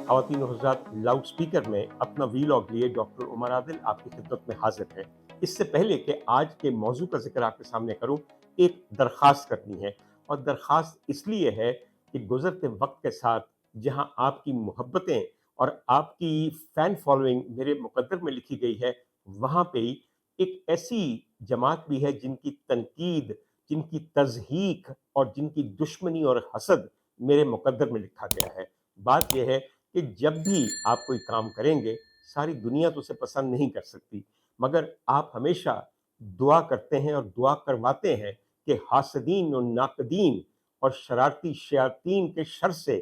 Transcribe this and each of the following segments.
ख़वातीन और हज़रात, loud speaker में अपना वीलॉग लिए डॉक्टर उमर आदिल आपकी खिदमत में हाजिर है। इससे पहले कि आज के मौजू का जिक्र आपके सामने करूं, एक दरख्वास्त करनी है। और दरख्वास्त इसलिए है कि गुजरते वक्त के साथ जहां आपकी मोहब्बतें और आपकी फ़ैन फॉलोइंग मेरे मुकद्दर में लिखी गई है, वहां पे ही एक ऐसी जमात भी है जिनकी तनकीद, जिनकी तज़हीक और जिनकी दुश्मनी और हसद मेरे मुकद्दर में लिखा गया है। बात यह है कि जब भी आप कोई काम करेंगे, सारी दुनिया तो उसे पसंद नहीं कर सकती, मगर आप हमेशा दुआ करते हैं और दुआ करवाते हैं कि हासदीन और नाकदीन और शरारती शयातीन के शर से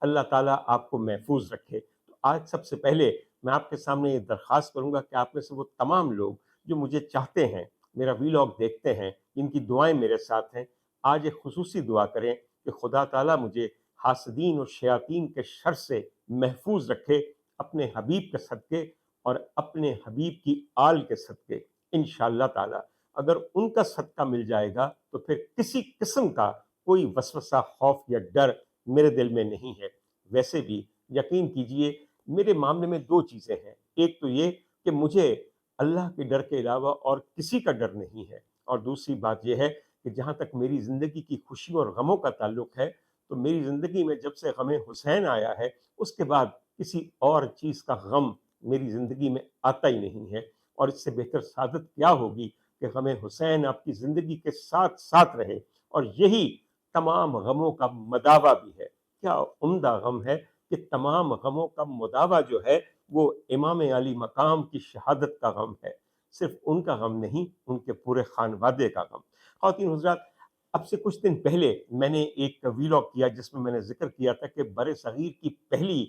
अल्लाह ताला आपको महफूज रखे। तो आज सबसे पहले मैं आपके सामने ये दरख्वास्त करूंगा कि आप में से वो तमाम लोग जो मुझे चाहते हैं, मेरा वीलॉग देखते हैं, इनकी दुआएं मेरे साथ हैं, आज एक खुसूसी दुआ करें कि खुदा ताला मुझे हासदीन और शयातीन के शर से महफूज रखे, अपने हबीब के सदके और अपने हबीब की आल के सदके। इंशाअल्लाह ताला अगर उनका सदका मिल जाएगा तो फिर किसी किस्म का कोई वसवसा, खौफ या डर मेरे दिल में नहीं है। वैसे भी यकीन कीजिए, मेरे मामले में दो चीज़ें हैं। एक तो ये कि मुझे अल्लाह के डर के अलावा और किसी का डर नहीं है, और दूसरी बात यह है कि जहाँ तक मेरी ज़िंदगी की खुशियों और गमों का ताल्लुक है, तो मेरी ज़िंदगी में जब से गम हुसैन आया है, उसके बाद किसी और चीज़ का गम मेरी ज़िंदगी में आता ही नहीं है। और इससे बेहतर सादत क्या होगी कि गम हुसैन आपकी ज़िंदगी के साथ साथ रहे, और यही तमाम गमों का मदावा भी है। क्या उम्दा गम है कि तमाम गमों का मदावा जो है वो इमाम अली मकाम की शहादत का गम है। सिर्फ उनका गम नहीं, उनके पूरे खानवादे का गम। ख़वातीन हज़रात, अब से कुछ दिन पहले मैंने एक वीलॉग किया जिसमें मैंने जिक्र किया था कि बरे-सग़ीर की पहली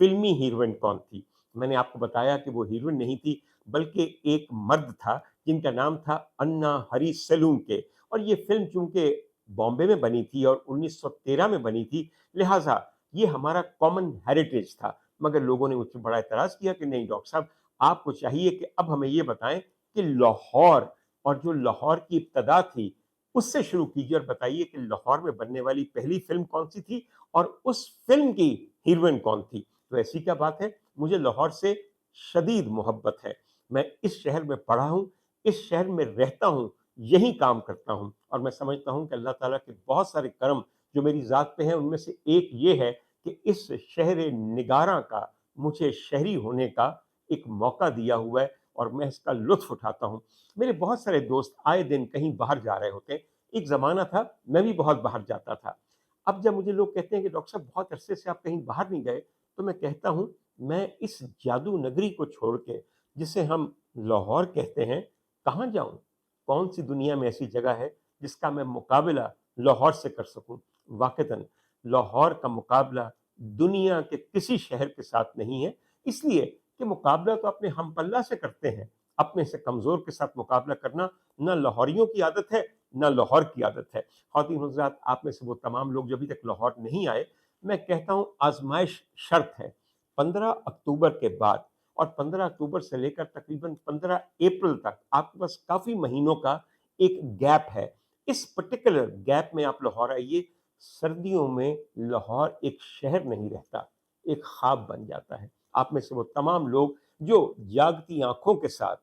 फ़िल्मी हीरोइन कौन थी। मैंने आपको बताया कि वो हीरोइन नहीं थी, बल्कि एक मर्द था जिनका नाम था अन्ना हरी सलूमके। और ये फ़िल्म चूँकि बॉम्बे में बनी थी और 1913 में बनी थी, लिहाज़ा ये हमारा कॉमन हेरिटेज था। मगर लोगों ने मुझ पे बड़ा एतराज़ किया कि नहीं डॉक्टर साहब, आपको चाहिए कि अब हमें ये बताएँ कि लाहौर, और जो लाहौर की इब्तदा थी, उससे शुरू कीजिए और बताइए कि लाहौर में बनने वाली पहली फ़िल्म कौन-सी थी और उस फ़िल्म की हीरोइन कौन थी। तो ऐसी क्या बात है, मुझे लाहौर से शदीद मोहब्बत है। मैं इस शहर में पढ़ा हूँ, इस शहर में रहता हूँ, यहीं काम करता हूँ, और मैं समझता हूँ कि अल्लाह ताला के बहुत सारे करम जो मेरी ज़ात पे हैं, उनमें से एक ये है कि इस शहर निगारां का मुझे शहरी होने का एक मौका दिया हुआ है, और मैं इसका लुत्फ़ उठाता हूँ। मेरे बहुत सारे दोस्त आए दिन कहीं बाहर जा रहे होते हैं। एक ज़माना था मैं भी बहुत बाहर जाता था। अब जब मुझे लोग कहते हैं कि डॉक्टर साहब बहुत अरसे से आप कहीं बाहर नहीं गए, तो मैं कहता हूँ मैं इस जादू नगरी को छोड़ के, जिसे हम लाहौर कहते हैं, कहाँ जाऊँ? कौन-सी दुनिया में ऐसी जगह है जिसका मैं मुकाबला लाहौर से कर सकूँ? वाक़तन लाहौर का मुकाबला दुनिया के किसी शहर के साथ नहीं है, इसलिए कि मुकाबला तो अपने हमपल्ला से करते हैं। अपने से कमज़ोर के साथ मुकाबला करना ना लाहौरियों की आदत है, ना लाहौर की आदत है। ख़वातीन हज़रात, आप में से वो तमाम लोग जो अभी तक लाहौर नहीं आए, मैं कहता हूँ आज़माइश शर्त है। 15 अक्टूबर के बाद और 15 अक्टूबर से लेकर तकरीबन 15 अप्रैल तक आपके पास काफ़ी महीनों का एक गैप है। इस पर्टिकुलर गैप में आप लाहौर आइए। सर्दियों में लाहौर एक शहर नहीं रहता, एक ख्वाब बन जाता है। आप में से वो तमाम लोग जो जागती आँखों के साथ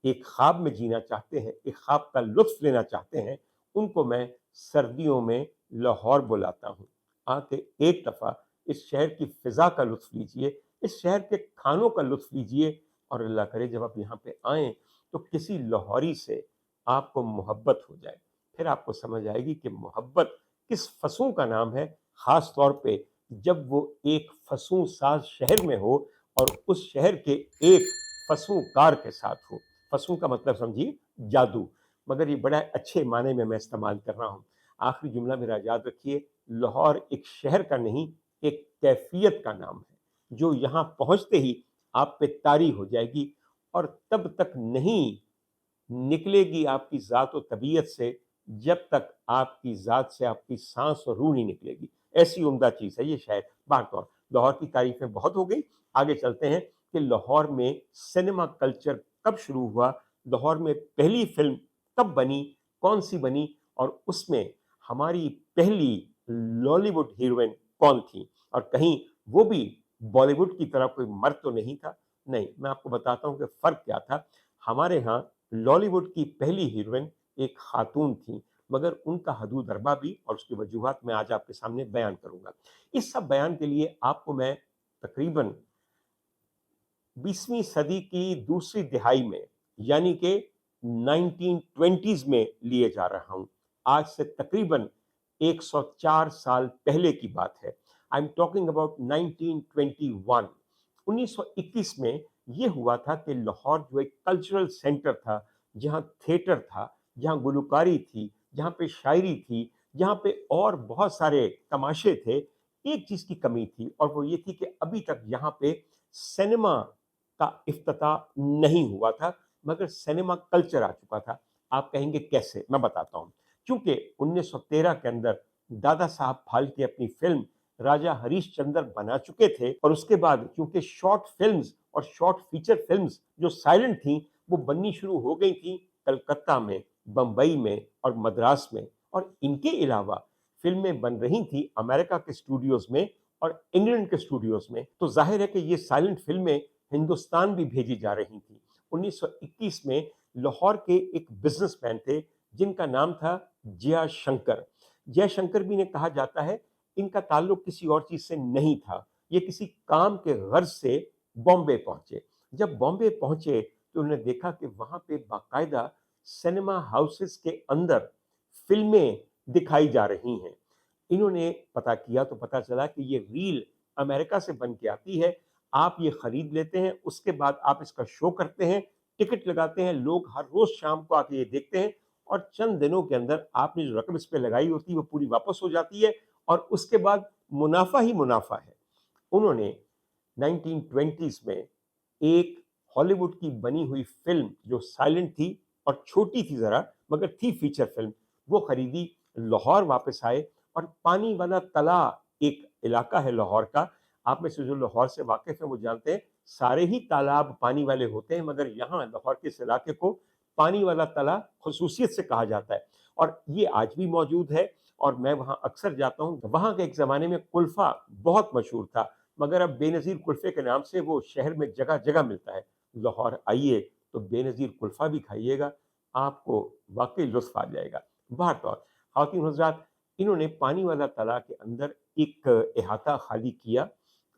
एक ख्वाब में जीना चाहते हैं, एक ख्वाब का लुत्फ़ लेना चाहते हैं, उनको मैं सर्दियों में लाहौर बुलाता हूँ। आके एक दफ़ा इस शहर की फ़िज़ा का लुत्फ़ लीजिए, इस शहर के खानों का लुत्फ़ लीजिए, और अल्लाह करे जब आप यहाँ पे आएँ, तो किसी लाहौरी से आपको मोहब्बत हो जाए। फिर आपको समझ आएगी कि मोहब्बत किस फसूँ का नाम है, ख़ास तौर पे जब वो एक फसूँ साज़ शहर में हो और उस शहर के एक फसूँकार के साथ हो। फसूँ का मतलब समझिए जादू, मगर ये बड़ा अच्छे मायने में मैं इस्तेमाल कर रहा हूँ। आखिरी जुमला मेरा याद रखिए, लाहौर एक शहर का नहीं, एक कैफ़ियत का नाम है, जो यहाँ पहुँचते ही आप पे तारी हो जाएगी, और तब तक नहीं निकलेगी आपकी ज़ात और तबीयत से, जब तक आपकी ज़ात से आपकी साँस और रूह नहीं निकलेगी। ऐसी उम्दा चीज़ है ये शहर। बात और लाहौर की तारीफ़ें बहुत हो गई, आगे चलते हैं कि लाहौर में सिनेमा कल्चर कब शुरू हुआ, लाहौर में पहली फ़िल्म कब बनी, कौन-सी बनी, और उसमें हमारी पहली लॉलीवुड हीरोइन कौन थी, और कहीं वो भी बॉलीवुड की तरह कोई मर्द तो नहीं था, नहीं, मैं आपको बताता हूँ कि फ़र्क क्या था। हमारे यहाँ लॉलीवुड की पहली हीरोइन एक खातून थी, मगर उनका हदूदर्बा भी और उसकी वजूहात मैं आज आपके सामने बयान करूँगा। इस सब बयान के लिए आपको मैं तकरीबन 20वीं सदी की दूसरी दिहाई में, यानी कि 1920s में लिए जा रहा हूँ। आज से तकरीबन 104 साल पहले की बात है। I am talking about 1921। 1921 में ये हुआ था कि लाहौर जो एक कल्चरल सेंटर था, जहाँ थिएटर था, जहाँ गुलकारी थी, जहाँ पे शायरी थी, जहाँ पे और बहुत सारे तमाशे थे, एक चीज़ की कमी थी और वो ये थी कि अभी तक यहाँ पे सिनेमा का इफ्तिताह नहीं हुआ था, मगर सिनेमा कल्चर आ चुका था। आप कहेंगे कैसे? मैं बताता हूँ। क्योंकि 1913 के अंदर दादा साहब फाल्के अपनी फ़िल्म राजा हरीशचंद्र बना चुके थे और उसके बाद क्योंकि शॉर्ट फ़िल्म्स और शॉर्ट फीचर फ़िल्म्स जो साइलेंट थीं, वो बननी शुरू हो गई थीं कलकत्ता में, बम्बई में और मद्रास में, और इनके अलावा फ़िल्में बन रही थीं अमेरिका के स्टूडियोज़ में और इंग्लैंड के स्टूडियोज़ में। तो ज़ाहिर है कि ये साइलेंट फ़िल्में हिंदुस्तान भी भेजी जा रही थी। 1921 में लाहौर के एक बिजनेसमैन थे जिनका नाम था जयशंकर। जयशंकर भी ने कहा जाता है इनका ताल्लुक किसी और चीज से नहीं था, ये किसी काम के गर्ज से बॉम्बे पहुंचे। जब बॉम्बे पहुंचे तो उन्होंने देखा कि वहां पे बाकायदा सिनेमा हाउसेस के अंदर फिल्में दिखाई जा रही हैं। इन्होंने पता किया तो पता चला कि ये रील अमेरिका से बन के आती है, आप ये खरीद लेते हैं, उसके बाद आप इसका शो करते हैं, टिकट लगाते हैं, लोग हर रोज शाम को आके ये देखते हैं और चंद दिनों के अंदर आपने जो रकम इस पे लगाई होती है वो पूरी वापस हो जाती है और उसके बाद मुनाफा ही मुनाफा है। उन्होंने 1920s में एक हॉलीवुड की बनी हुई फिल्म जो साइलेंट थी और छोटी थी जरा, मगर थी फीचर फिल्म, वो खरीदी, लाहौर वापस आए और पानी वाला तला एक इलाका है लाहौर का, आप में से जो लाहौर से वाकिफ है वो जानते हैं सारे ही तालाब पानी वाले होते हैं, मगर यहाँ लाहौर के इस इलाके को पानी वाला तला खसूसियत से कहा जाता है और ये आज भी मौजूद है और मैं वहाँ अक्सर जाता हूँ। वहाँ के एक ज़माने में कुल्फ़ा बहुत मशहूर था, मगर अब बेनज़ीर कुल्फ़े के नाम से वो शहर में जगह जगह मिलता है। लाहौर आइए तो बेनज़ीर कुल्फ़ा भी खाइएगा, आपको वाकई लुत्फ़ आ जाएगा। बहरतौर ख़वातीन हज़रात, इन्होंने पानी वाला तला के अंदर एक अहाता खाली किया,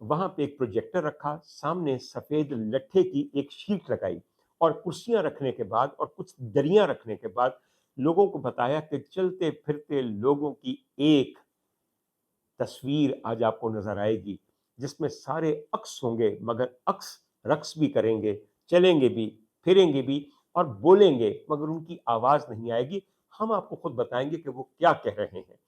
वहाँ पे एक प्रोजेक्टर रखा, सामने सफ़ेद लट्ठे की एक शीट लगाई और कुर्सियाँ रखने के बाद और कुछ दरियाँ रखने के बाद लोगों को बताया कि चलते फिरते लोगों की एक तस्वीर आज आपको नजर आएगी जिसमें सारे अक्स होंगे, मगर अक्स रक्स भी करेंगे, चलेंगे भी, फिरेंगे भी और बोलेंगे, मगर उनकी आवाज नहीं आएगी। हम आपको खुद बताएंगे कि वो क्या कह रहे हैं।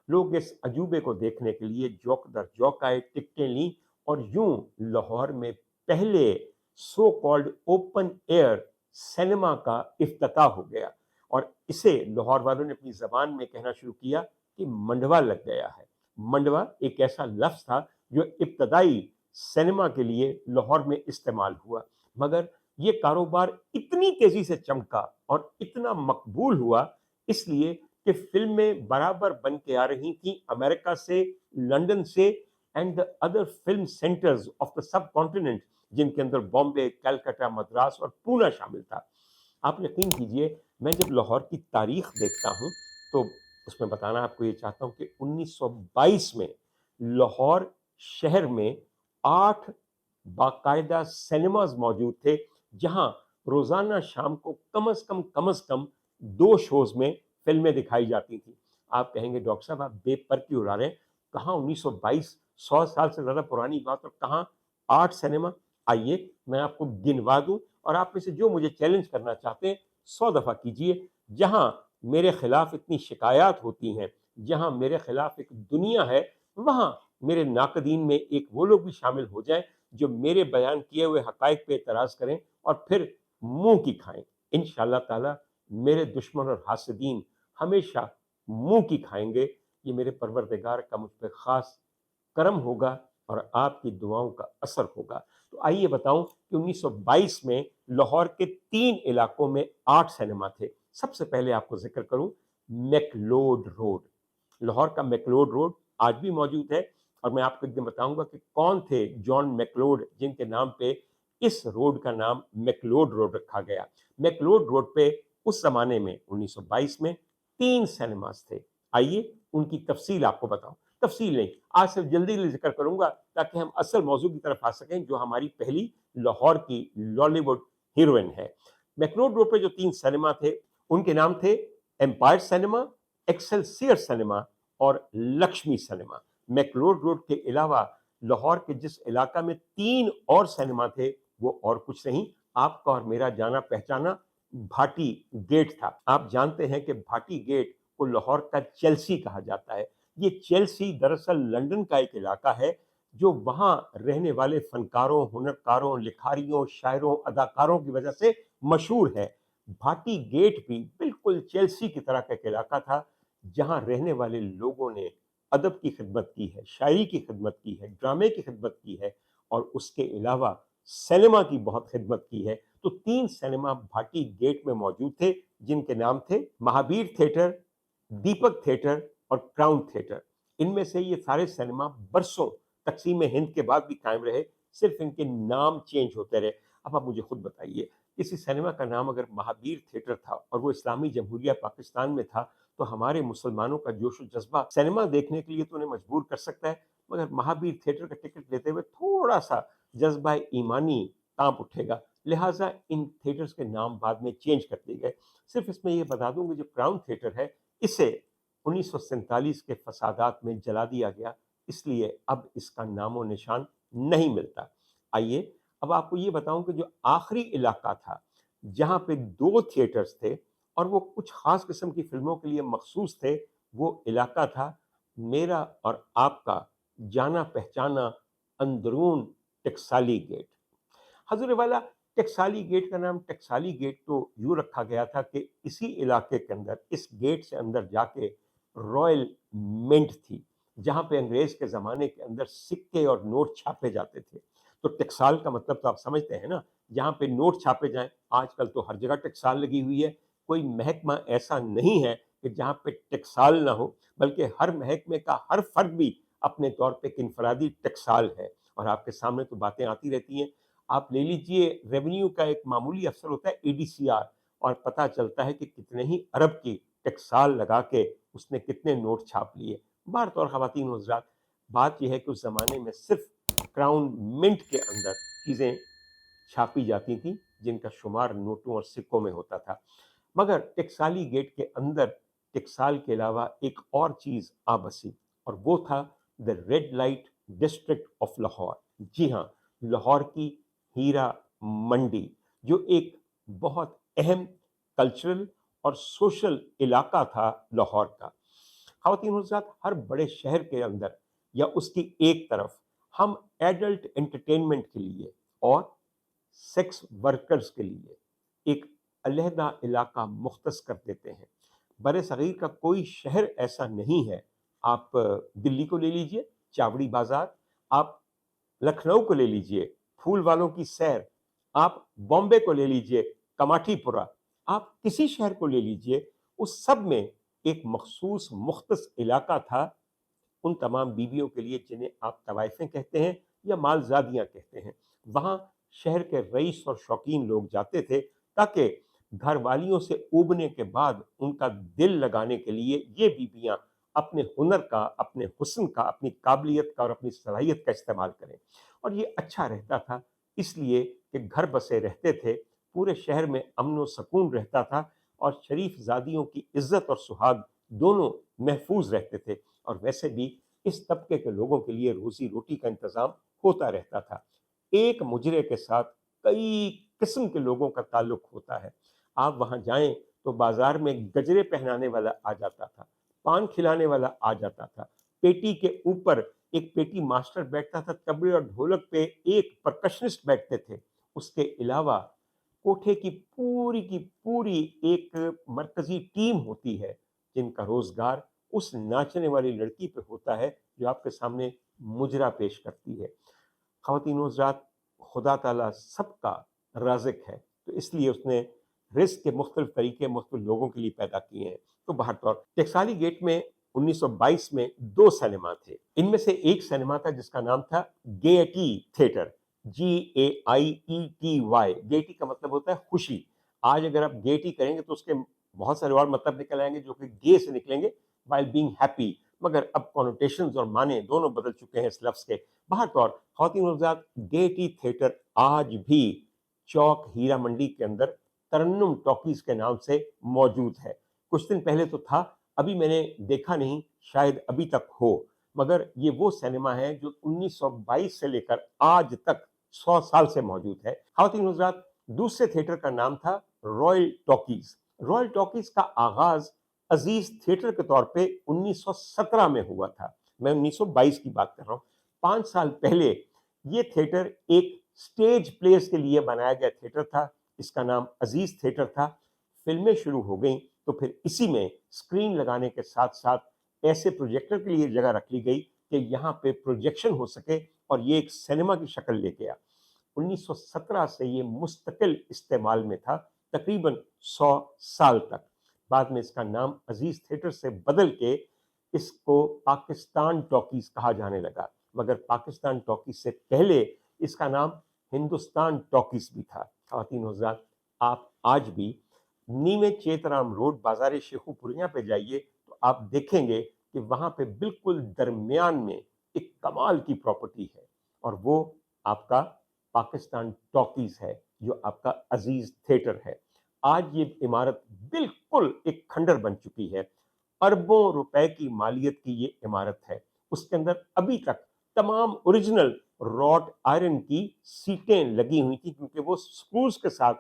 लोग इस अजूबे को देखने के लिए जौक दर जौक आए, टिकटें ली और यूं लाहौर में पहले so called open air cinema का इफ्तिताह हो गया और इसे लाहौर वालों ने अपनी जबान में कहना शुरू किया कि मंडवा लग गया है। मंडवा एक ऐसा लफ्ज था जो इब्तदाई सिनेमा के लिए लाहौर में इस्तेमाल हुआ, मगर ये कारोबार इतनी तेजी से चमका और इतना मकबूल हुआ इसलिए कि फिल्में बराबर बन के आ रही थी अमेरिका से, लंदन से and the other film centres of the sub continent, जिनके अंदर बॉम्बे, कलकत्ता, मद्रास और पूना शामिल था। आप यकीन कीजिए, मैं जब लाहौर की तारीख देखता हूँ तो उसमें बताना आपको ये चाहता हूँ कि 1922 में लाहौर शहर में 8 बाकायदा सिनेमाज मौजूद थे जहां रोजाना शाम को कम अज कम 2 शोज में फिल्में दिखाई जाती थी। आप कहेंगे डॉक्टर साहब आप बेपर क्यों उड़ा रहे हैं, कहाँ 1922, 100 साल से ज्यादा पुरानी बात और कहाँ 8 सिनेमा। आइए मैं आपको गिनवा दूं और आप में से जो मुझे चैलेंज करना चाहते हैं 100 दफा कीजिए। जहां मेरे खिलाफ इतनी शिकायत होती हैं, जहां मेरे खिलाफ एक दुनिया है, वहां मेरे नाकदीन में एक वो लोग भी शामिल हो जाएं जो मेरे बयान किए हुए हकायक पे एतराज करें और फिर मुंह की खाएं। इंशाअल्लाह ताला मेरे दुश्मन और हासिदीन हमेशा मुंह की खाएंगे। ये मेरे परवरदिगार का मुझ पर खास करम होगा और आपकी दुआओं का असर होगा। तो आइए बताऊं कि 1922 में लाहौर के 3 इलाकों में 8 सिनेमा थे। सबसे पहले आपको जिक्र करूं मैकलोड रोड। लाहौर का मैकलोड रोड आज भी मौजूद है اور میں آپ کو ایک دن بتاؤں گا کہ کون تھے جان میکلوڈ جن کے نام پہ اس روڈ کا نام میکلوڈ روڈ رکھا گیا۔ میکلوڈ روڈ پہ اس زمانے میں 1922 میں 3 سینماز تھے۔ آئیے ان کی تفصیل آپ کو بتاؤں، تفصیل نہیں، آج صرف جلدی ذکر کروں گا تاکہ ہم اصل موضوع کی طرف آ سکیں جو ہماری پہلی لاہور کی لالی ووڈ ہیروئن ہے۔ میکلوڈ روڈ پہ جو 3 سینما تھے ان کے نام تھے ایمپائر سینما، ایکسلسیئر سینما اور لکشمی سینما۔ میکلوڈ روڈ کے علاوہ لاہور کے جس علاقہ میں 3 اور سینما تھے وہ اور کچھ نہیں، آپ کا اور میرا جانا پہچانا بھاٹی گیٹ تھا۔ آپ جانتے ہیں کہ بھاٹی گیٹ کو لاہور کا چیلسی کہا جاتا ہے۔ یہ چیلسی دراصل لندن کا ایک علاقہ ہے جو وہاں رہنے والے فنکاروں، ہنرکاروں، لکھاریوں، شاعروں، اداکاروں کی وجہ سے مشہور ہے۔ بھاٹی گیٹ بھی بالکل چیلسی کی طرح کا ایک علاقہ تھا جہاں رہنے والے لوگوں نے ادب کی خدمت کی ہے، شاعری کی خدمت کی ہے، ڈرامے کی خدمت کی ہے اور اس کے علاوہ سینما کی بہت خدمت کی ہے۔ تو 3 سینما بھاٹی گیٹ میں موجود تھے جن کے نام تھے مہابیر تھیٹر، دیپک تھیٹر اور کراؤن تھیٹر۔ ان میں سے یہ سارے سینما برسوں تقسیم ہند کے بعد بھی قائم رہے، صرف ان کے نام چینج ہوتے رہے۔ اب آپ مجھے خود بتائیے، کسی سینما کا نام اگر مہابیر تھیٹر تھا اور وہ اسلامی جمہوریہ پاکستان میں تھا تو ہمارے مسلمانوں کا جوش و جذبہ سینما دیکھنے کے لیے تو انہیں مجبور کر سکتا ہے، مگر مہابیر تھیٹر کا ٹکٹ لیتے ہوئے تھوڑا سا جذبہ ایمانی کانپ اٹھے گا، لہٰذا ان تھیٹرز کے نام بعد میں چینج کر دیے گئے۔ صرف اس میں یہ بتا دوں کہ جو کراؤن تھیٹر ہے اسے 1947 کے فسادات میں جلا دیا گیا، اس لیے اب اس کا نام و نشان نہیں ملتا۔ آئیے اب آپ کو یہ بتاؤں کہ جو آخری علاقہ تھا جہاں پہ 2 تھیٹرز تھے اور وہ کچھ خاص قسم کی فلموں کے لیے مخصوص تھے، وہ علاقہ تھا میرا اور آپ کا جانا پہچانا اندرون ٹکسالی گیٹ۔ حضور والا، ٹکسالی گیٹ کا نام ٹکسالی گیٹ تو یوں رکھا گیا تھا کہ اسی علاقے کے اندر، اس گیٹ سے اندر جا کے رائل منٹ تھی جہاں پہ انگریز کے زمانے کے اندر سکے اور نوٹ چھاپے جاتے تھے۔ تو ٹکسال کا مطلب تو آپ سمجھتے ہیں نا، جہاں پہ نوٹ چھاپے جائیں۔ آج کل تو ہر جگہ ٹکسال لگی ہوئی ہے، کوئی محکمہ ایسا نہیں ہے کہ جہاں پہ ٹکسال نہ ہو، بلکہ ہر محکمے کا ہر فرد بھی اپنے طور پہ ایک انفرادی ٹکسال ہے، اور آپ کے سامنے تو باتیں آتی رہتی ہیں۔ آپ لے لیجئے ریونیو کا ایک معمولی افسر ہوتا ہے ADCR، اور پتہ چلتا ہے کہ کتنے ہی ارب کی ٹکسال لگا کے اس نے کتنے نوٹ چھاپ لیے۔ بہر طور خواتین و حضرات، بات یہ ہے کہ اس زمانے میں صرف کراؤن منٹ کے اندر چیزیں چھاپی جاتی تھیں جن کا شمار نوٹوں اور سکوں میں ہوتا تھا، مگر ٹکسالی گیٹ کے اندر ٹکسال کے علاوہ ایک اور چیز آ بسی، اور وہ تھا the red light district of Lahore. جی ہاں، لاہور کی ہیرا منڈی، جو ایک بہت اہم کلچرل اور سوشل علاقہ تھا لاہور کا۔ خواتین و حضرات، ہر بڑے شہر کے اندر یا اس کی ایک طرف ہم ایڈلٹ انٹرٹینمنٹ کے لیے اور سیکس ورکرز کے لیے ایک علیحدہ علاقہ مختص کر دیتے ہیں۔ بر صغیر کا کوئی شہر ایسا نہیں ہے، آپ دلی کو لے لیجئے چاوڑی بازار، آپ لکھنؤ کو لے لیجئے پھول والوں کی سیر، آپ بامبے کو لے لیجئے کماٹھی پورہ، آپ کسی شہر کو لے لیجئے، اس سب میں ایک مخصوص مختص علاقہ تھا ان تمام بیویوں کے لیے جنہیں آپ طوائفیں کہتے ہیں یا مالزادیاں کہتے ہیں۔ وہاں شہر کے رئیس اور شوقین لوگ جاتے تھے تاکہ گھر والیوں سے اوبنے کے بعد ان کا دل لگانے کے لیے یہ بیویاں اپنے ہنر کا، اپنے حسن کا، اپنی قابلیت کا اور اپنی صلاحیت کا استعمال کریں۔ اور یہ اچھا رہتا تھا اس لیے کہ گھر بسے رہتے تھے، پورے شہر میں امن و سکون رہتا تھا، اور شریف زادیوں کی عزت اور سہاگ دونوں محفوظ رہتے تھے، اور ویسے بھی اس طبقے کے لوگوں کے لیے روزی روٹی کا انتظام ہوتا رہتا تھا۔ ایک مجرے کے ساتھ کئی قسم کے لوگوں کا تعلق ہوتا ہے۔ آپ وہاں جائیں تو بازار میں گجرے پہنانے والا آ جاتا تھا، پان کھلانے والا آ جاتا تھا، پیٹی کے اوپر ایک پیٹی ماسٹر بیٹھتا تھا، طبلے اور ڈھولک پہ ایک پرکشنسٹ بیٹھتے تھے۔ اس کے علاوہ کوٹھے کی پوری ایک مرکزی ٹیم ہوتی ہے جن کا روزگار اس ناچنے والی لڑکی پہ ہوتا ہے جو آپ کے سامنے مجرا پیش کرتی ہے۔ خواتین و حضرات، خدا تعالیٰ سب کا رازق ہے، تو اس لیے اس نے رزق کے مختلف طریقے مختلف لوگوں کے لیے پیدا کیے ہیں۔ تو بہر طور ٹکسالی گیٹ میں 1922 में 2 सिनेमा थे। इनमें से एक सिनेमा था जिसका नाम था गेयटी थिएटर, GAIETY। गेयटी का मतलब होता है खुशी। आज अगर आप गेयटी करेंगे तो उसके बहुत सारे और मतलब निकल आएंगे जो कि गे से निकलेंगे, while being happy, मगर अब कॉनोटेशंस और माने दोनों बदल चुके हैं इस लफ्ज के। बाहर तौर ख़वातीन और हज़रात, गेयटी थिएटर आज भी चौक हीरा मंडी के अंदर तरन्नुम टॉकीज के नाम से मौजूद है। कुछ दिन पहले तो था, अभी मैंने देखा नहीं, शायद अभी तक हो, मगर ये वो सिनेमा है जो 1922 से लेकर आज तक 100 साल से मौजूद है। ख़वातीन और हज़रात, दूसरे थिएटर का नाम था रॉयल टॉकीज। रॉयल टॉकीज का आगाज अजीज थिएटर के तौर पे 1917 में हुआ था। मैं 1922 की बात कर रहा हूँ। 5 साल पहले ये थिएटर एक स्टेज प्लेस के लिए बनाया गया थिएटर था। इसका नाम अजीज थिएटर था। फिल्में शुरू हो गई तो फिर इसी में स्क्रीन लगाने के साथ साथ ऐसे प्रोजेक्टर के लिए जगह रख ली गई कि यहाँ पे प्रोजेक्शन हो सके और ये एक सिनेमा की शक्ल ले गया। 1917 से ये मुस्तकिल इस्तेमाल में था, तकरीबन 100 साल तक। बाद में इसका नाम अजीज थिएटर से बदल के इसको पाकिस्तान टॉकीज कहा जाने लगा, मगर पाकिस्तान टॉकीज से पहले इसका नाम हिंदुस्तान टॉकीज भी था। ख़वातीन हज़रात, आप आज भी नीमे चेतराम रोड बाजार शेखुपुरिया पे जाइए तो आप देखेंगे कि वहाँ पे बिल्कुल दरमियान में एक कमाल की प्रॉपर्टी है और वो आपका पाकिस्तान टॉकीज है, जो आपका अजीज थिएटर है। आज ये इमारत बिल्कुल एक खंडर बन चुकी है। अरबों रुपए की मालियत की ये इमारत है। उसके अंदर अभी तक तमाम ओरिजिनल रॉट आयरन की सीटें लगी हुई थी, क्योंकि वो स्क्रूज के साथ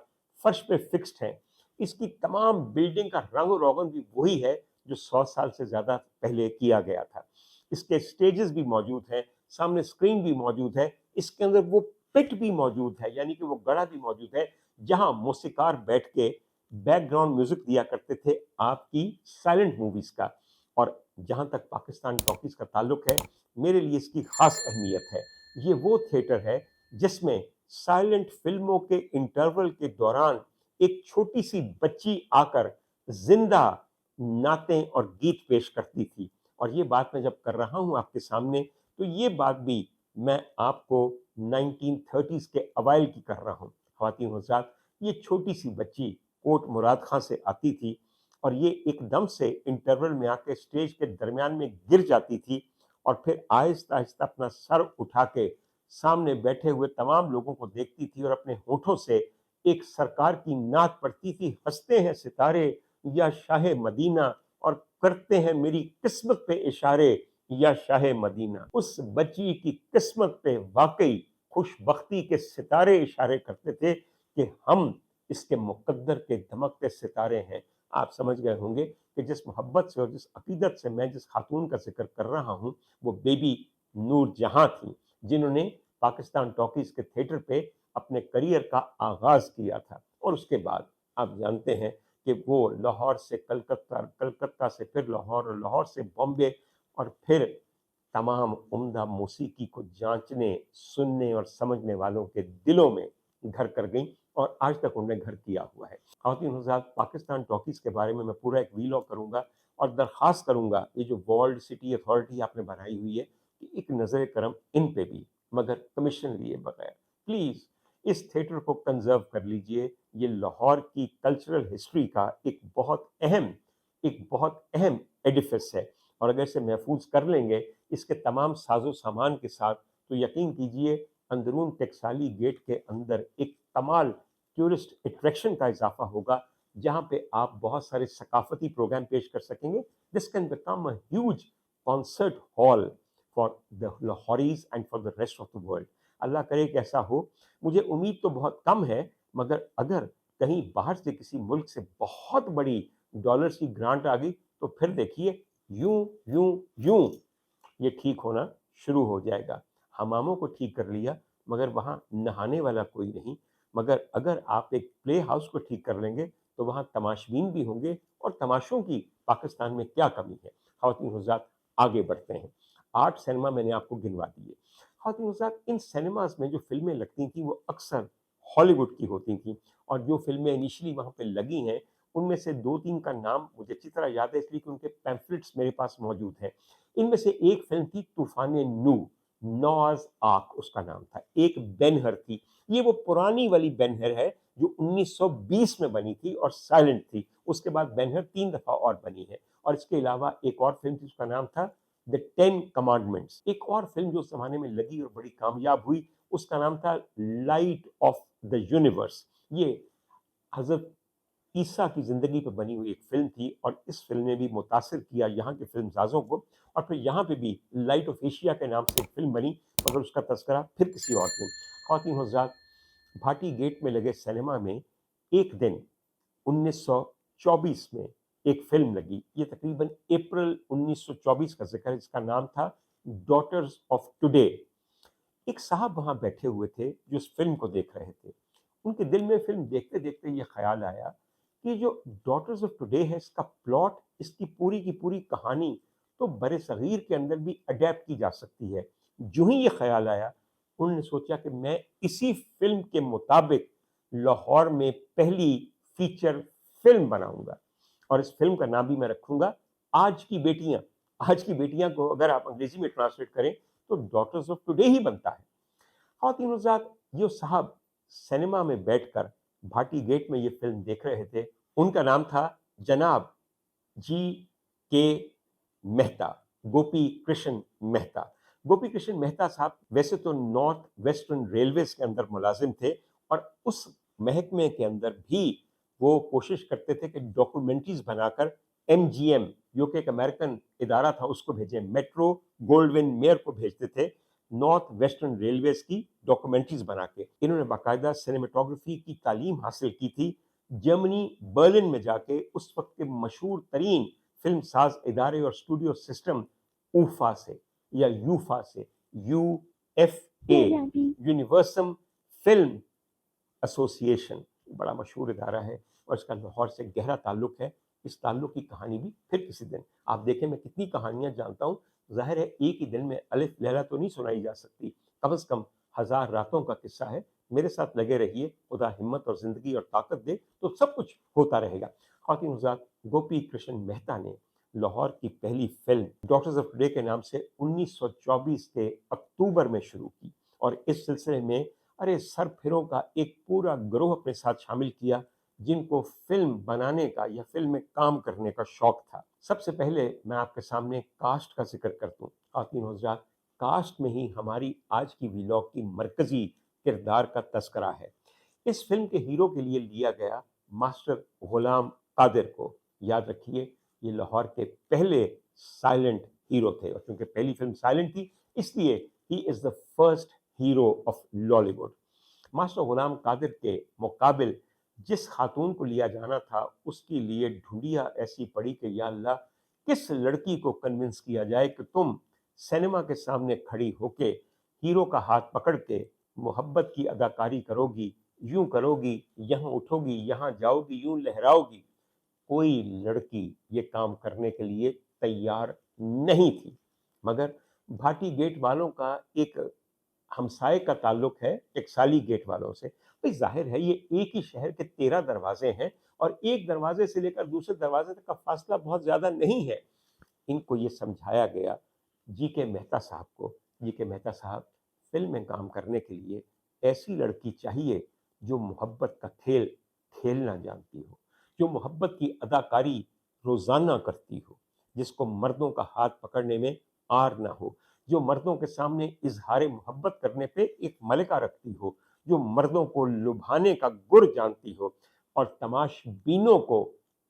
फर्श पे फिक्स्ड हैं। इसकी तमाम बिल्डिंग का रंग रोगन भी वही है जो 100 साल से ज्यादा पहले किया गया था। इसके स्टेजेस भी मौजूद हैं, सामने स्क्रीन भी मौजूद है, इसके अंदर वो पिट भी मौजूद है, यानी कि वो गड़ा भी मौजूद है जहां मौसीकार बैठ के बैकग्राउंड म्यूजिक दिया करते थे आपकी साइलेंट मूवीज का। और जहां तक पाकिस्तान टॉकीज का ताल्लुक है, मेरे लिए इसकी खास अहमियत है। ये वो थिएटर है जिसमें साइलेंट फिल्मों के इंटरवल के दौरान एक छोटी सी बच्ची आकर जिंदा नातें और गीत पेश करती थी। और ये बात मैं जब कर रहा हूं आपके सामने, तो ये बात भी मैं आपको 1930s के अवाइल की कर रहा हूँ। ख़वातीन हज़रात, ये छोटी सी बच्ची कोट मुराद खां से आती थी और ये एकदम से इंटरवल में आके स्टेज के दरमियान में गिर जाती थी और फिर आहिस्ता आहिस्ता अपना सर उठा के सामने बैठे हुए तमाम लोगों को देखती थी और अपने होठों से एक सरकार की नात पढ़ती थी, हंसते हैं सितारे या शाह मदीना और करते हैं मेरी किस्मत पे इशारे या शाह मदीना। उस बच्ची की किस्मत पे वाकई खुशबख्ती के सितारे इशारे करते थे कि हम इसके मुकद्दर के धमकते सितारे हैं। आप समझ गए होंगे कि जिस मोहब्बत से और जिस अकीदत से मैं जिस खातून का जिक्र कर रहा हूँ, वो बेबी नूर जहां थी, जिन्होंने पाकिस्तान टॉकीज के थिएटर पे अपने करियर का आगाज किया था। और उसके बाद आप जानते हैं कि वो लाहौर से कलकत्ता, कलकत्ता से फिर लाहौर और लाहौर से बॉम्बे और फिर तमाम उम्दा मौसीकी को जांचने, सुनने और समझने वालों के दिलों में घर कर गई और आज तक उन्होंने घर किया हुआ है। ख़वातीन हज़रात, पाकिस्तान टॉकीज के बारे में मैं पूरा एक वीलॉग करूंगा और दरख्वास्त करूंगा, ये जो वर्ल्ड सिटी अथॉरिटी आपने बनाई हुई है, कि एक नज़र करम इन पे भी, मगर कमीशन लिए बगैर प्लीज़ इस थिएटर को कंजर्व कर लीजिए। ये लाहौर की कल्चरल हिस्ट्री का एक बहुत अहम एडिफिस है और अगर इसे महफूज कर लेंगे इसके तमाम साजो सामान के साथ, तो यकीन कीजिए अंदरून टेक्साली गेट के अंदर एक कमाल टूरिस्ट अट्रैक्शन का इजाफा होगा, जहां पे आप बहुत सारे सकाफती प्रोग्राम पेश कर सकेंगे। This can become a huge concert hall for the Lahoris and for the rest of the world. Allah करे कि ऐसा हो। मुझे उम्मीद तो बहुत कम है, मगर अगर कहीं बाहर से किसी मुल्क से बहुत बड़ी डॉलर्स की ग्रांट आ गई तो फिर देखिए यूं यूं यूं ये ठीक होना शुरू हो जाएगा। हमामों को ठीक कर लिया, मगर वहाँ नहाने वाला कोई नहीं। मगर अगर आप एक प्ले हाउस को ठीक कर लेंगे तो वहाँ तमाशबीन भी होंगे और तमाशों की पाकिस्तान में क्या कमी है। ख़वातीन हज़रात, आगे बढ़ते हैं। 8 सिनेमा मैंने आपको गिनवा दिए। ख़वातीन हज़रात, इन सिनेमाज में जो फिल्में लगती थी वो अक्सर हॉलीवुड की होती थी और जो फिल्में इनिशियली वहाँ पे लगी हैं ان میں سے 2-3 کا نام مجھے اچھی طرح یاد ہے، اس لیے کہ ان کے پیمفلٹس میرے پاس موجود ہیں۔ ان میں سے ایک فلم تھی طوفان نو، نوز آرک اس کا نام تھا، ایک بین ہر تھی۔ یہ وہ پرانی والی بین ہر ہے جو 1920 میں بنی تھی اور سائلنٹ تھی، اس کے بعد بین ہر 3 دفعہ اور بنی ہے۔ اور اس کے علاوہ ایک اور فلم تھی، اس کا نام تھا دا 10 کمانڈمنٹس۔ ایک اور فلم جو اس زمانے میں لگی اور بڑی کامیاب ہوئی، اس کا نام تھا لائٹ آف دا یونیورس۔ یہ حضرت عیسیٰ کی زندگی پہ بنی ہوئی ایک فلم تھی، اور اس فلم نے بھی متاثر کیا یہاں کے فلم سازوں کو، اور پھر یہاں پہ بھی لائٹ آف ایشیا کے نام سے ایک فلم بنی، مگر اس کا تذکرہ پھر کسی اور دن۔ خواتین حضرات، بھاٹی گیٹ میں لگے سینما میں ایک دن 1924 میں ایک فلم لگی، یہ تقریباً اپریل 1924 کا ذکر ہے، جس کا نام تھا ڈاٹرز آف ٹوڈے۔ ایک صاحب وہاں بیٹھے ہوئے تھے جو اس فلم کو دیکھ رہے تھے، ان کے دل میں فلم دیکھتے دیکھتے یہ خیال آیا کہ جو ڈاٹرز آف ٹوڈے ہے، اس کا پلاٹ، اس کی پوری کہانی تو بر صغیر کے اندر بھی اڈیپٹ کی جا سکتی ہے۔ جو ہی یہ خیال آیا، انہوں نے سوچا کہ میں اسی فلم کے مطابق لاہور میں پہلی فیچر فلم بناؤں گا، اور اس فلم کا نام بھی میں رکھوں گا آج کی بیٹیاں۔ آج کی بیٹیاں کو اگر آپ انگریزی میں ٹرانسلیٹ کریں تو ڈاٹرز آف ٹوڈے ہی بنتا ہے۔ خواتین حضرات، یہ صاحب سینما میں بیٹھ کر بھاٹی گیٹ میں یہ فلم دیکھ رہے تھے، ان کا نام تھا جناب جی کے مہتا، گوپی کرشن مہتا۔ گوپی کرشن مہتا صاحب ویسے تو نارتھ ویسٹرن ریلویز کے اندر ملازم تھے، اور اس محکمے کے اندر بھی وہ کوشش کرتے تھے کہ ڈاکومنٹریز بنا کر MGM جو کہ ایک امریکن ادارہ تھا اس کو بھیجیں، میٹرو گولڈون میئر کو بھیجتے تھے نارتھ ویسٹرن ریلویز کی ڈاکومنٹریز بنا کے۔ انہوں نے باقاعدہ سینیمیٹوگرافی کی تعلیم حاصل کی تھی جرمنی برلن میں جا کے، اس وقت کے مشہور ترین فلم ساز ادارے اور اسٹوڈیو سسٹم اوفا سے یا یوفا سے، UFA، یونیورسل فلم ایسوسی ایشن، بڑا مشہور ادارہ ہے، اور اس کا لاہور سے گہرا تعلق ہے۔ اس تعلق کی کہانی بھی پھر کسی دن۔ آپ دیکھیں میں کتنی کہانیاں جانتا ہوں، ظاہر ہے ایک ہی دن میں الف لیلہ تو نہیں سنائی جا سکتی، کم از کم 1000 راتوں کا قصہ ہے۔ میرے ساتھ لگے رہیے، خدا ہمت اور زندگی اور طاقت دے تو سب کچھ ہوتا رہے گا۔ خواتین حضرات، گوپی کرشن مہتا نے لاہور کی پہلی فلم ڈاکٹرز آف ٹوڈے کے نام سے 1924 کے اکتوبر میں شروع کی، اور اس سلسلے میں سر پھروں کا ایک پورا گروہ اپنے ساتھ شامل کیا جن کو فلم بنانے کا یا فلم میں کام کرنے کا شوق تھا۔ سب سے پہلے میں آپ کے سامنے کاسٹ کا ذکر کرتا ہوں۔ خواتین حضرات، کاسٹ میں ہی ہماری آج کی ویلاگ کی مرکزی کردار کا تذکرہ ہے۔ اس فلم کے ہیرو کے لیے لیا گیا ماسٹر غلام قادر کو۔ یاد رکھیے، یہ لاہور کے پہلے سائلنٹ ہیرو تھے، اور چونکہ پہلی فلم سائلنٹ تھی اس لیے ہی is the first hero of Lollywood. Master Ghulam Qadir کے مقابل جس خاتون کو لیا جانا تھا، اس کے لیے ڈھونڈیا ایسی پڑی کہ یا اللہ، کس لڑکی کو کنونس کیا جائے کہ تم سینما کے سامنے کھڑی ہو کے ہیرو کا ہاتھ پکڑ کے محبت کی اداکاری کرو گی، یوں کرو گی، یہاں اٹھو گی، یہاں جاؤ گی، یوں لہراؤ گی۔ کوئی لڑکی یہ کام کرنے کے لیے تیار نہیں تھی، مگر بھاٹی گیٹ والوں کا ایک ہمسائے کا تعلق ہے ٹکسالی گیٹ والوں سے۔ بھئی ظاہر ہے یہ ایک ہی شہر کے 13 دروازے ہیں، اور ایک دروازے سے لے کر دوسرے دروازے تک کا فاصلہ بہت زیادہ نہیں ہے۔ ان کو یہ سمجھایا گیا، جی کے مہتا صاحب کو، جی کے مہتا صاحب، فلم میں کام کرنے کے لیے ایسی لڑکی چاہیے جو محبت کا کھیل کھیلنا جانتی ہو، جو محبت کی اداکاری روزانہ کرتی ہو، جس کو مردوں کا ہاتھ پکڑنے میں آر نہ ہو، جو مردوں کے سامنے اظہار محبت کرنے پہ ایک ملکہ رکھتی ہو، جو مردوں کو لبھانے کا گر جانتی ہو، اور تماش بینوں کو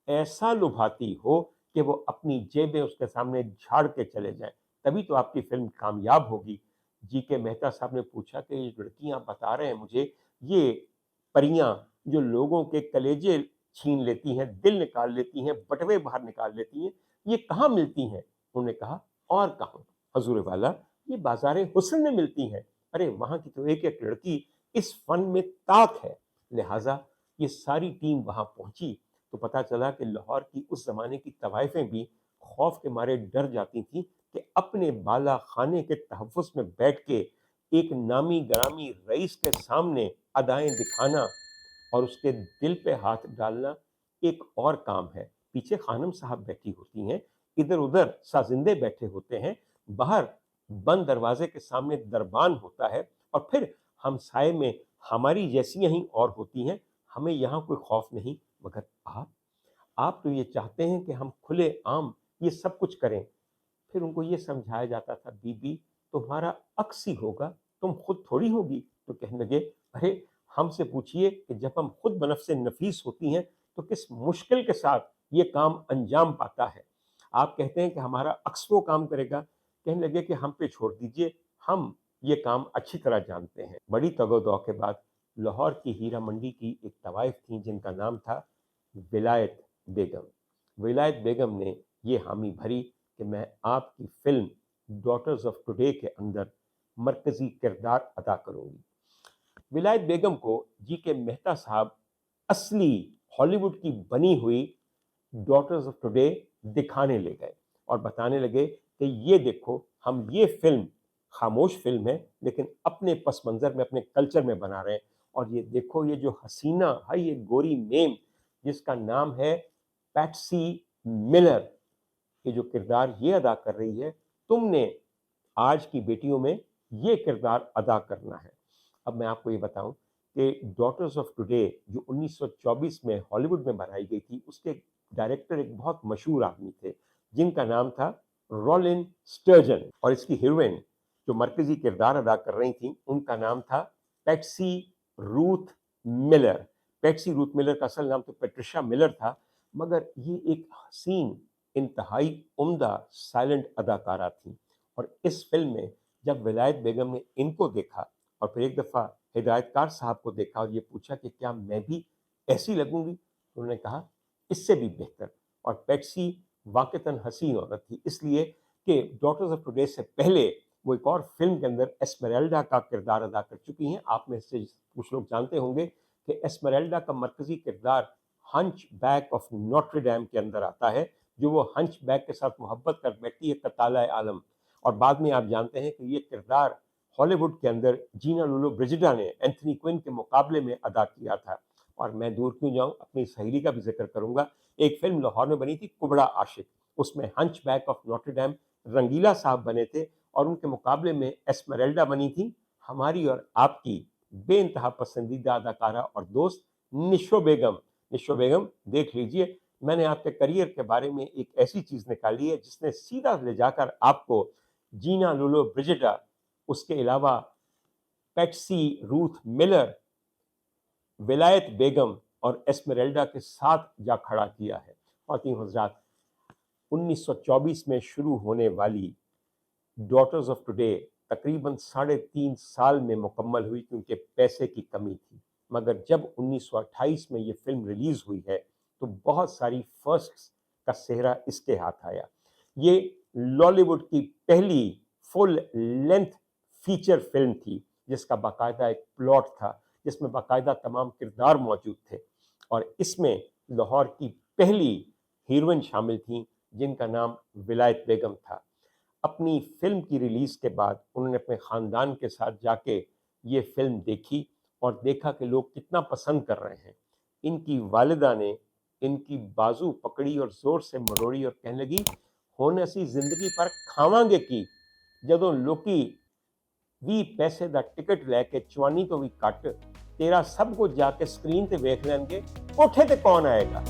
ایسا لبھاتی ہو کہ وہ اپنی جیبیں اس کے سامنے جھاڑ کے چلے جائیں، تبھی تو آپ کی فلم کامیاب ہوگی۔ جی کے مہتا صاحب نے پوچھا کہ یہ لڑکیاں بتا رہے ہیں مجھے، یہ پریاں جو لوگوں کے کلیجے چھین لیتی ہیں، دل نکال لیتی ہیں، بٹوے باہر نکال لیتی ہیں، یہ کہاں ملتی ہیں؟ انہوں نے کہا، اور کہاں حضور والا، یہ بازار حسن میں ملتی ہیں۔ وہاں کی تو ایک ایک لڑکی اس فن میں طاق ہے۔ لہٰذا یہ ساری ٹیم وہاں پہنچی تو پتا چلا کہ لاہور کی اس زمانے کی طوائفیں بھی خوف کے مارے ڈر جاتی تھیں کہ اپنے بالا خانے کے تحفظ میں بیٹھ کے ایک نامی گرامی رئیس کے سامنے ادائیں دکھانا اور اس کے دل پہ ہاتھ ڈالنا ایک اور کام ہے، پیچھے خانم صاحب بیٹھی ہوتی ہیں، ادھر ادھر سازندے بیٹھے ہوتے ہیں، باہر بند دروازے کے سامنے دربان ہوتا ہے، اور پھر ہم سائے میں ہماری جیسی ہی اور ہوتی ہیں، ہمیں یہاں کوئی خوف نہیں، مگر آپ تو یہ چاہتے ہیں کہ ہم کھلے عام یہ سب کچھ کریں۔ پھر ان کو یہ سمجھایا جاتا تھا، بی بی تمہارا عکس ہی ہوگا، تم خود تھوڑی ہوگی۔ تو کہنے لگے، ارے ہم سے پوچھئے کہ جب ہم خود بنفس نفیس ہوتی ہیں تو کس مشکل کے ساتھ یہ کام انجام پاتا ہے۔ آپ کہتے ہیں کہ ہمارا عکس وہ کام کرے گا، کہنے لگے کہ ہم پہ چھوڑ دیجئے، ہم یہ کام اچھی طرح جانتے ہیں۔ بڑی تگ و دو کے بعد لاہور کی ہیرا منڈی کی ایک طوائف تھیں جن کا نام تھا ولایت بیگم۔ ولایت بیگم نے یہ حامی بھری کہ میں آپ کی فلم ڈاٹرز آف ٹوڈے کے اندر مرکزی کردار ادا کروں گی۔ ولایت بیگم کو جی کے مہتا صاحب اصلی ہالی ووڈ کی بنی ہوئی ڈاٹرز آف ٹوڈے دکھانے لے گئے اور بتانے لگے کہ یہ دیکھو، ہم یہ فلم خاموش فلم ہے لیکن اپنے پس منظر میں، اپنے کلچر میں بنا رہے ہیں، اور یہ دیکھو یہ جو حسینہ ہے، یہ گوری میم جس کا نام ہے پیٹسی ملر، یہ جو کردار یہ ادا کر رہی ہے، تم نے آج کی بیٹیوں میں یہ کردار ادا کرنا ہے۔ اب میں آپ کو یہ بتاؤں کہ ڈاٹرز آف ٹوڈے جو 1924 میں ہالی ووڈ میں بنائی گئی تھی، اس کے ڈائریکٹر ایک بہت مشہور آدمی تھے جن کا نام تھا رولن سٹرجن، اور اس کی ہیروئن جو مرکزی کردار ادا کر رہی تھیں ان کا نام تھا پیٹسی روتھ ملر۔ پیٹسی روتھ ملر کا اصل نام تو پیٹریشا ملر تھا، مگر یہ ایک حسین، انتہائی عمدہ سائلنٹ اداکارہ تھیں، اور اس فلم میں جب ولایت بیگم نے ان کو دیکھا اور پھر ایک دفعہ ہدایت کار صاحب کو دیکھا اور یہ پوچھا کہ کیا میں بھی ایسی لگوں گی، تو انہوں نے کہا اس سے بھی بہتر۔ اور پیٹسی واقعتاً حسین عورت تھی، اس لیے کہ ڈاٹرز آف ٹوڈے سے پہلے وہ ایک اور فلم کے اندر ایسمریلڈا کا کردار ادا کر چکی ہیں۔ آپ میں سے کچھ لوگ جانتے ہوں گے کہ ایسمریلڈا کا مرکزی کردار ہنچ بیک آف نوٹر ڈیم کے اندر آتا ہے، جو وہ ہنچ بیک کے ساتھ محبت کر بیٹھی ہے کتالہ عالم، اور بعد میں آپ جانتے ہیں کہ یہ کردار ہالی ووڈ کے اندر جینا لولو بریجیڈا نے اینتھنی کوئن کے مقابلے میں ادا کیا تھا۔ اور میں دور کیوں جاؤں، اپنی سہیلی کا بھی ذکر کروں گا۔ ایک فلم لاہور میں بنی تھی کبڑا عاشق، اس میں ہنچ بیک آف نوٹر ڈیم رنگیلا صاحب بنے تھے، اور ان کے مقابلے میں ایسمریلڈا بنی تھی ہماری اور آپ کی بے انتہا پسندیدہ اداکارہ اور دوست نشو بیگم۔ نشو بیگم دیکھ لیجئے، میں نے آپ کے کریئر کے بارے میں ایک ایسی چیز نکالی ہے جس نے سیدھا لے جا کر آپ کو جینا لولو بریجیڈا، اس کے علاوہ پیٹسی روتھ ملر، ولایت بیگم اور ایسمریلڈا کے ساتھ جا کھڑا کیا ہے۔ خواتین حضرات، 1924 میں شروع ہونے والی ڈاٹرز آف ٹوڈے تقریباً 3.5 سال میں مکمل ہوئی کیونکہ پیسے کی کمی تھی، مگر جب 1928 میں یہ فلم ریلیز ہوئی ہے تو بہت ساری فرسٹس کا صحرا اس کے ہاتھ آیا۔ یہ لالی ووڈ کی پہلی فل لینتھ فیچر فلم تھی جس کا باقاعدہ ایک پلاٹ تھا، جس میں باقاعدہ تمام کردار موجود تھے، اور اس میں لاہور کی پہلی ہیروئن شامل تھیں جن کا نام ولایت بیگم تھا۔ اپنی فلم کی ریلیز کے بعد انہوں نے اپنے خاندان کے ساتھ جا کے یہ فلم دیکھی اور دیکھا کہ لوگ کتنا پسند کر رہے ہیں۔ ان کی والدہ نے ان کی بازو پکڑی اور زور سے مروڑی اور کہنے لگی، ہونے سی زندگی پر کھاواں گے کی، جدوں لوکی 20 پیسے دا ٹکٹ لے کے چوانی تو بھی کٹ، تیرا سب کچھ جا کے سکرین تے ویکھ لین گے، کوٹھے تے کون آئے گا۔